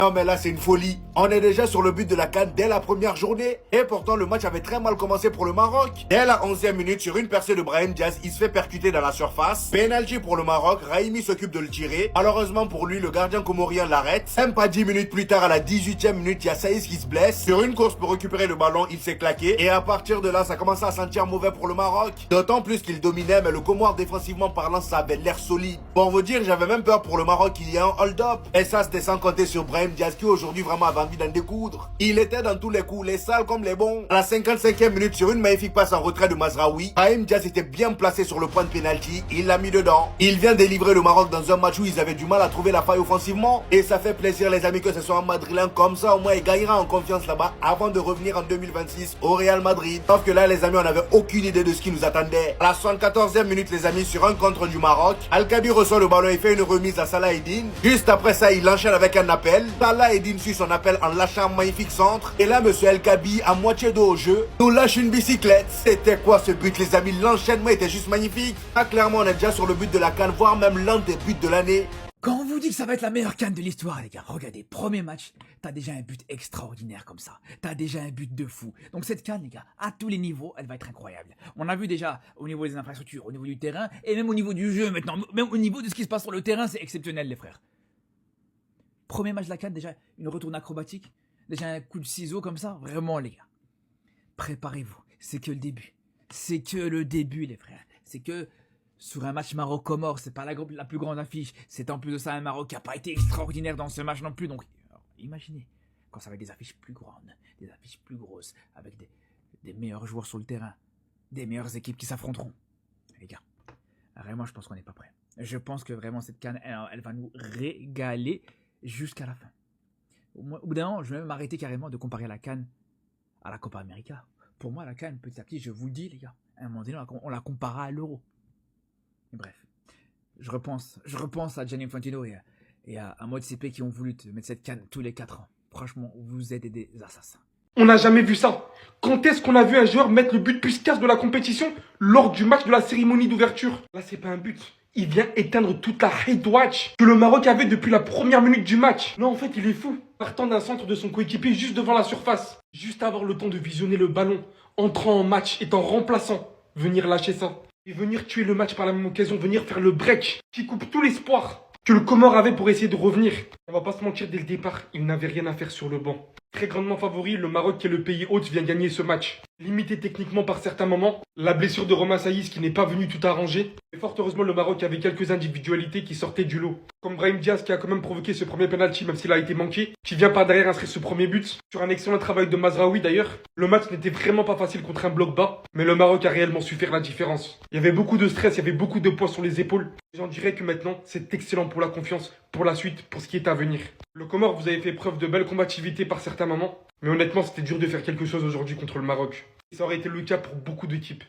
Non mais là c'est une folie. On est déjà sur le but de la CAN dès la première journée. Et pourtant le match avait très mal commencé pour le Maroc. Dès la 11e minute, sur une percée de Brahim Diaz, il se fait percuter dans la surface. Penalty pour le Maroc, Raimi s'occupe de le tirer. Malheureusement pour lui, le gardien comorien l'arrête. Même pas 10 minutes plus tard, à la 18e minute, il y a Saïs qui se blesse. Sur une course pour récupérer le ballon, il s'est claqué. Et à partir de là, ça commence à sentir mauvais pour le Maroc. D'autant plus qu'il dominait, mais le Comore défensivement parlant, ça avait l'air solide. Pour vous dire, j'avais même peur pour le Maroc qu'il y ait un hold-up. Et ça, c'était sans compter sur Brahim Diaz qui aujourd'hui vraiment avait envie d'en découdre. Il était dans tous les coups, les sales comme les bons. À la 55e minute, sur une magnifique passe en retrait de Mazraoui, Brahim Diaz était bien placé sur le point de pénalty. Il l'a mis dedans. Il vient délivrer le Maroc dans un match où ils avaient du mal à trouver la faille offensivement. Et ça fait plaisir les amis que ce soit un Madrilène comme ça. Au moins il gagnera en confiance là-bas avant de revenir en 2026 au Real Madrid. Sauf que là les amis, on n'avait aucune idée de ce qui nous attendait. À la 74e minute les amis, sur un contre du Maroc, Al-Kabi reçoit le ballon et fait une remise à Salah Eddine. Juste après ça, il enchaîne avec un appel. Salah Eddine suit son appel en lâchant un magnifique centre. Et là, monsieur El-Kabi, à moitié dos au jeu, nous lâche une bicyclette. C'était quoi ce but, les amis? L'enchaînement était juste magnifique. Là, clairement, on est déjà sur le but de la CAN, voire même l'un des buts de l'année. Quand on vous dit que ça va être la meilleure CAN de l'histoire, les gars, regardez, premier match, t'as déjà un but extraordinaire comme ça. T'as déjà un but de fou. Donc cette CAN, les gars, à tous les niveaux, elle va être incroyable. On a vu déjà au niveau des infrastructures, au niveau du terrain, et même au niveau du jeu maintenant, même au niveau de ce qui se passe sur le terrain, c'est exceptionnel, les frères. Premier match de la CAN, déjà une retourne acrobatique, déjà un coup de ciseau comme ça, vraiment, les gars. Préparez-vous, c'est que le début. C'est que le début, les frères. C'est que sur un match Maroc-Comore, c'est pas la plus grande affiche. C'est en plus de ça un Maroc qui n'a pas été extraordinaire dans ce match non plus. Donc, imaginez, quand ça va être des affiches plus grandes, des affiches plus grosses, avec des meilleurs joueurs sur le terrain, des meilleures équipes qui s'affronteront. Les gars, vraiment, je pense qu'on n'est pas prêts. Je pense que vraiment, cette CAN, elle va nous régaler jusqu'à la fin. Au bout d'un moment, je vais même arrêter carrément de comparer la CAN à la Copa América. Pour moi, la CAN, petit à petit, je vous le dis, les gars, à un moment donné, on la comparera à l'Euro. Bref, je repense à Gianni Infantino et à Motsepe qui ont voulu te mettre cette CAN tous les 4 ans. Franchement, vous êtes des assassins. On n'a jamais vu ça. Quand est-ce qu'on a vu un joueur mettre le but plus casse de la compétition lors du match de la cérémonie d'ouverture? Là, c'est pas un but. Il vient éteindre toute la hate watch que le Maroc avait depuis la première minute du match. Non, en fait, il est fou. Partant d'un centre de son coéquipier juste devant la surface. Juste avoir le temps de visionner le ballon, entrant en match, étant remplaçant. Venir lâcher ça. Et venir tuer le match par la même occasion, venir faire le break qui coupe tout l'espoir que le Comore avait pour essayer de revenir. On va pas se mentir, dès le départ, il n'avait rien à faire sur le banc. Très grandement favori, le Maroc qui est le pays hôte vient gagner ce match. Limité techniquement par certains moments, la blessure de Romain Saïs qui n'est pas venu tout arranger. Et fort heureusement, le Maroc avait quelques individualités qui sortaient du lot. Comme Brahim Diaz qui a quand même provoqué ce premier penalty même s'il a été manqué, qui vient par derrière inscrire ce premier but. Sur un excellent travail de Mazraoui d'ailleurs. Le match n'était vraiment pas facile contre un bloc bas, mais le Maroc a réellement su faire la différence. Il y avait beaucoup de stress, il y avait beaucoup de poids sur les épaules. J'en dirais que maintenant, c'est excellent pour la confiance, pour la suite, pour ce qui est à venir. Le Comore, vous avez fait preuve de belle combativité par certains moments, mais honnêtement, c'était dur de faire quelque chose aujourd'hui contre le Maroc. Et ça aurait été le cas pour beaucoup d'équipes.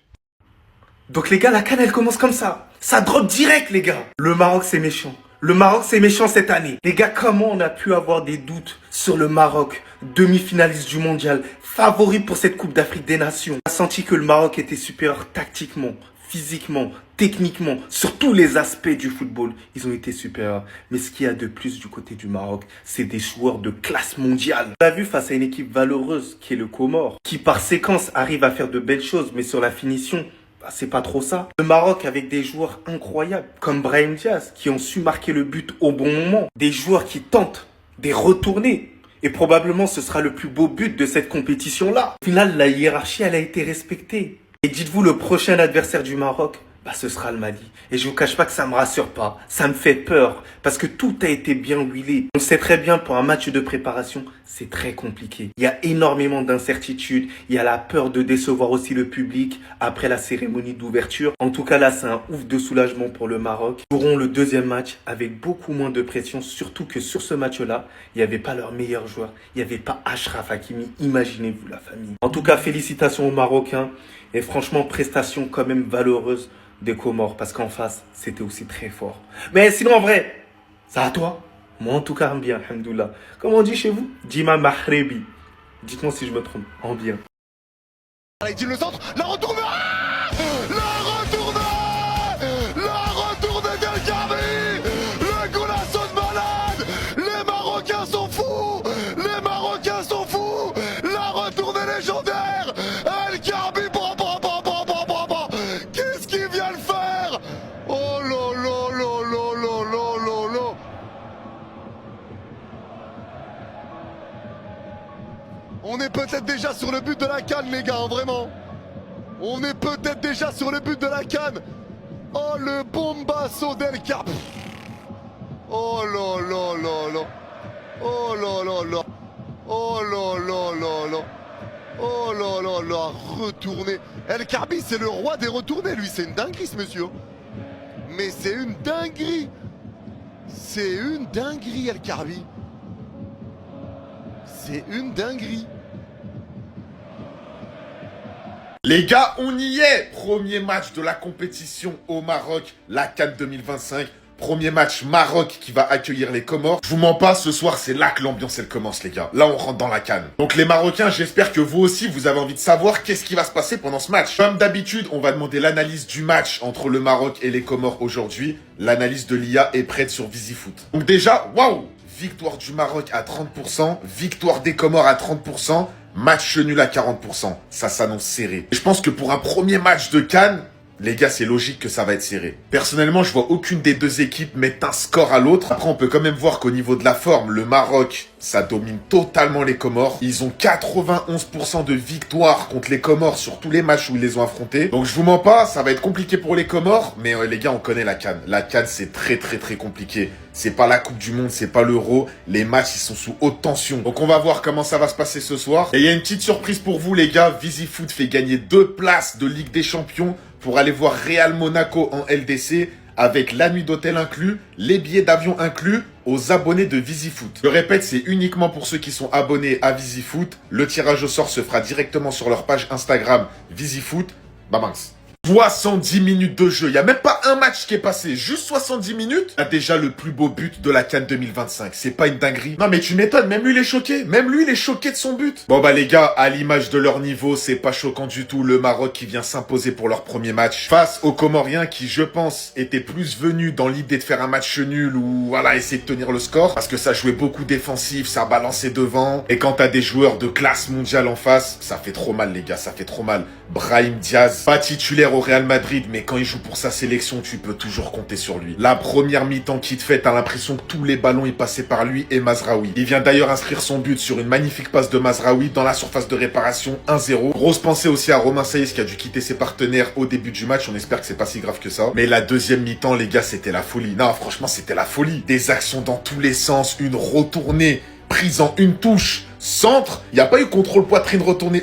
Donc les gars, la CAN elle commence comme ça. Ça drop direct les gars. Le Maroc c'est méchant. Le Maroc c'est méchant cette année. Les gars, comment on a pu avoir des doutes sur le Maroc, demi-finaliste du mondial, favori pour cette Coupe d'Afrique des Nations? On a senti que le Maroc était supérieur tactiquement, physiquement, techniquement, sur tous les aspects du football. Ils ont été supérieurs. Mais ce qu'il y a de plus du côté du Maroc, c'est des joueurs de classe mondiale. On l'a vu face à une équipe valeureuse qui est le Comore, qui par séquence arrive à faire de belles choses, mais sur la finition, c'est pas trop ça. Le Maroc avec des joueurs incroyables, comme Brahim Diaz, qui ont su marquer le but au bon moment. Des joueurs qui tentent des retournées. Et probablement ce sera le plus beau but de cette compétition-là. Au final, la hiérarchie, elle a été respectée. Et dites-vous, le prochain adversaire du Maroc, ce sera le Mali. Et je vous cache pas que ça me rassure pas. Ça me fait peur. Parce que tout a été bien huilé. On sait très bien, pour un match de préparation, c'est très compliqué. Il y a énormément d'incertitudes. Il y a la peur de décevoir aussi le public après la cérémonie d'ouverture. En tout cas, là, c'est un ouf de soulagement pour le Maroc. Ils auront le deuxième match avec beaucoup moins de pression. Surtout que sur ce match-là, il n'y avait pas leur meilleur joueur. Il n'y avait pas Achraf Hakimi. Imaginez-vous la famille. En tout cas, félicitations aux Marocains. Et franchement, prestation quand même valeureuse des Comores, parce qu'en face, c'était aussi très fort. Mais sinon, en vrai, ça à toi? Moi, en tout cas, en bien, alhamdoulilah. Comme on dit chez vous, Dima Mahrebi. Dites-moi si je me trompe, en bien. Allez, le centre, la retourne. La retourne d'El Kabi. Le goulasso de malade. Les Marocains sont fous. On est peut-être déjà sur le but de la CAN, les gars, hein, vraiment. On est peut-être déjà sur le but de la CAN. Oh, le bombasso d'El Cap. Oh là là là là. Oh là là là. Oh là là là là. Oh là là là. Retourné. El Karbi, c'est le roi des retournés, lui. C'est une dinguerie, ce monsieur. Mais c'est une dinguerie. C'est une dinguerie, El Karbi. C'est une dinguerie. Les gars, on y est. Premier match de la compétition au Maroc, la CAN 2025. Premier match Maroc qui va accueillir les Comores. Je vous mens pas, ce soir, c'est là que l'ambiance, elle commence, les gars. Là, on rentre dans la CAN. Donc, les Marocains, j'espère que vous aussi, vous avez envie de savoir qu'est-ce qui va se passer pendant ce match. Comme d'habitude, on va demander l'analyse du match entre le Maroc et les Comores aujourd'hui. L'analyse de l'IA est prête sur VisiFoot. Donc déjà, waouh! Victoire du Maroc à 30%, victoire des Comores à 30%, match nul à 40%. Ça s'annonce serré. Et je pense que pour un premier match de CAN, les gars, c'est logique que ça va être serré. Personnellement, je vois aucune des deux équipes mettre un score à l'autre. Après, on peut quand même voir qu'au niveau de la forme, le Maroc, ça domine totalement les Comores. Ils ont 91% de victoire contre les Comores sur tous les matchs où ils les ont affrontés. Donc, je vous mens pas, ça va être compliqué pour les Comores. Mais les gars, on connaît la CAN. La CAN, c'est très compliqué. C'est pas la Coupe du Monde, c'est pas l'Euro. Les matchs, ils sont sous haute tension. Donc, on va voir comment ça va se passer ce soir. Et il y a une petite surprise pour vous, les gars. VisiFoot fait gagner 2 places de Ligue des Champions pour aller voir Real Monaco en LDC avec la nuit d'hôtel inclus, les billets d'avion inclus aux abonnés de VisiFoot. Je répète, c'est uniquement pour ceux qui sont abonnés à VisiFoot. Le tirage au sort se fera directement sur leur page Instagram VisiFoot. Bah mince. 70 minutes de jeu. Il n'y a même pas un match qui est passé. Juste 70 minutes. A déjà le plus beau but de la CAN 2025. C'est pas une dinguerie. Non mais tu m'étonnes. Même lui il est choqué. Même lui il est choqué de son but. Bon bah les gars, à l'image de leur niveau, c'est pas choquant du tout. Le Maroc qui vient s'imposer pour leur premier match. Face aux Comoriens qui, je pense, étaient plus venus dans l'idée de faire un match nul ou voilà, essayer de tenir le score. Parce que ça jouait beaucoup défensif, ça balançait devant. Et quand t'as des joueurs de classe mondiale en face, ça fait trop mal les gars. Ça fait trop mal. Brahim Diaz, pas titulaire au Real Madrid, mais quand il joue pour sa sélection, tu peux toujours compter sur lui. La première mi-temps qu'il te fait, t'as l'impression que tous les ballons ils passaient par lui et Mazraoui. Il vient d'ailleurs inscrire son but sur une magnifique passe de Mazraoui dans la surface de réparation 1-0. Grosse pensée aussi à Romain Saïs qui a dû quitter ses partenaires au début du match. On espère que c'est pas si grave que ça. Mais la deuxième mi-temps, les gars, c'était la folie. Non, franchement, c'était la folie. Des actions dans tous les sens, une retournée, prise en une touche. Centre, il n'y a pas eu contrôle poitrine retourné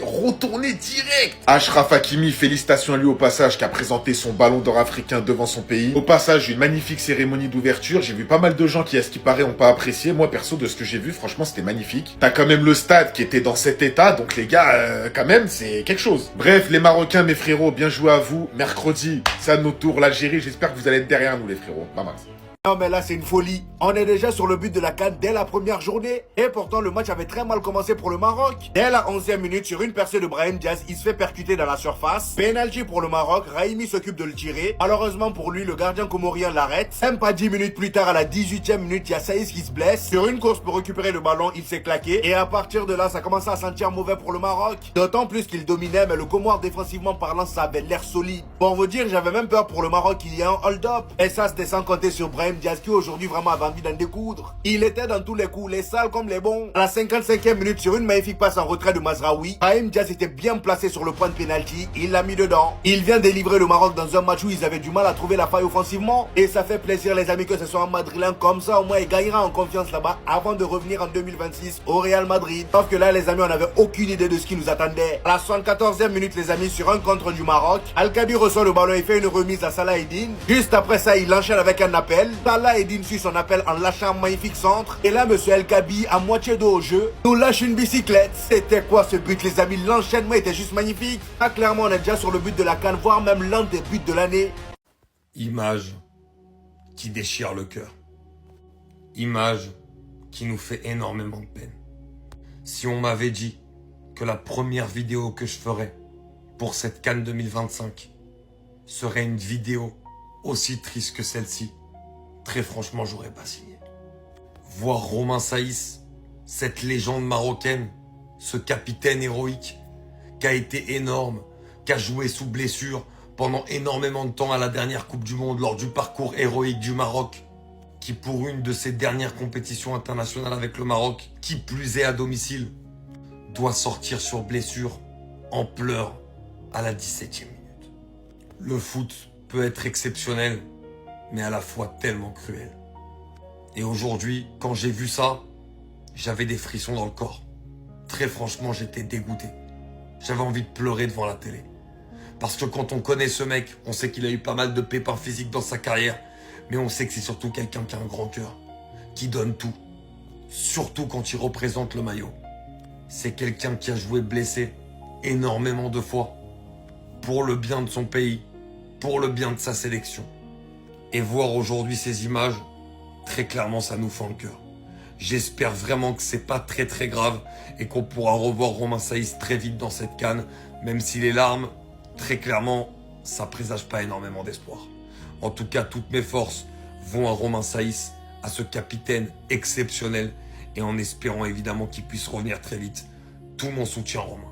direct. Achraf Hakimi, félicitations à lui au passage qui a présenté son ballon d'or africain devant son pays. Au passage, une magnifique cérémonie d'ouverture. J'ai vu pas mal de gens qui, à ce qui paraît, ont pas apprécié. Moi, perso, de ce que j'ai vu, franchement, c'était magnifique. T'as quand même le stade qui était dans cet état, donc les gars, quand même, c'est quelque chose. Bref, les Marocains, mes frérots, bien joué à vous. Mercredi, c'est à notre tour, l'Algérie. J'espère que vous allez être derrière nous, les frérots. Pas mal. Non mais là c'est une folie. On est déjà sur le but de la CAN dès la première journée. Et pourtant le match avait très mal commencé pour le Maroc. Dès la 11e minute, sur une percée de Brahim Diaz, il se fait percuter dans la surface. Penalty pour le Maroc, Raimi s'occupe de le tirer. Malheureusement pour lui, le gardien comorien l'arrête. Même pas 10 minutes plus tard, à la 18e minute, il y a Saïs qui se blesse. Sur une course pour récupérer le ballon, il s'est claqué. Et à partir de là, ça commençait à sentir mauvais pour le Maroc. D'autant plus qu'il dominait, mais le Comore défensivement parlant, ça avait l'air solide. Pour vous dire, j'avais même peur pour le Maroc qu'il y ait un hold-up. Et ça, c'était sans compter sur Brahim Diaz qui aujourd'hui vraiment avait envie d'en découdre. Il était dans tous les coups, les sales comme les bons. À la 55e minute, sur une magnifique passe en retrait de Mazraoui, Brahim Diaz était bien placé sur le point de pénalty. Il l'a mis dedans. Il vient délivrer le Maroc dans un match où ils avaient du mal à trouver la faille offensivement. Et ça fait plaisir les amis que ce soit un Madrilène comme ça. Au moins il gagnera en confiance là-bas avant de revenir en 2026 au Real Madrid. Sauf que là les amis, on n'avait aucune idée de ce qui nous attendait. À la 74e minute les amis, sur un contre du Maroc, Al-Kabi reçoit le ballon et fait une remise à Salah Eddine. Juste après ça, il enchaîne avec un appel. Salah Eddine suit son appel en lâchant un magnifique centre. Et là, monsieur El Kabi, à moitié dos au jeu, nous lâche une bicyclette. C'était quoi ce but, les amis? L'enchaînement était juste magnifique. Là, clairement, on est déjà sur le but de la CAN, voire même l'un des buts de l'année. Image qui déchire le cœur. Image qui nous fait énormément de peine. Si on m'avait dit que la première vidéo que je ferais pour cette CAN 2025 serait une vidéo aussi triste que celle-ci, très franchement, j'aurais pas signé. Voir Romain Saïs, cette légende marocaine, ce capitaine héroïque, qui a été énorme, qui a joué sous blessure pendant énormément de temps à la dernière Coupe du Monde lors du parcours héroïque du Maroc, qui pour une de ses dernières compétitions internationales avec le Maroc, qui plus est à domicile, doit sortir sur blessure en pleurs à la 17e minute. Le foot peut être exceptionnel, mais à la fois tellement cruel. Et aujourd'hui, quand j'ai vu ça, j'avais des frissons dans le corps. Très franchement, j'étais dégoûté. J'avais envie de pleurer devant la télé. Parce que quand on connaît ce mec, on sait qu'il a eu pas mal de pépins physiques dans sa carrière, mais on sait que c'est surtout quelqu'un qui a un grand cœur, qui donne tout. Surtout quand il représente le maillot. C'est quelqu'un qui a joué blessé énormément de fois. Pour le bien de son pays, pour le bien de sa sélection. Et voir aujourd'hui ces images, très clairement ça nous fend le cœur. J'espère vraiment que c'est pas très très grave et qu'on pourra revoir Romain Saïs très vite dans cette CAN, même si les larmes, très clairement, ça présage pas énormément d'espoir. En tout cas, toutes mes forces vont à Romain Saïs, à ce capitaine exceptionnel, et en espérant évidemment qu'il puisse revenir très vite. Tout mon soutien, Romain.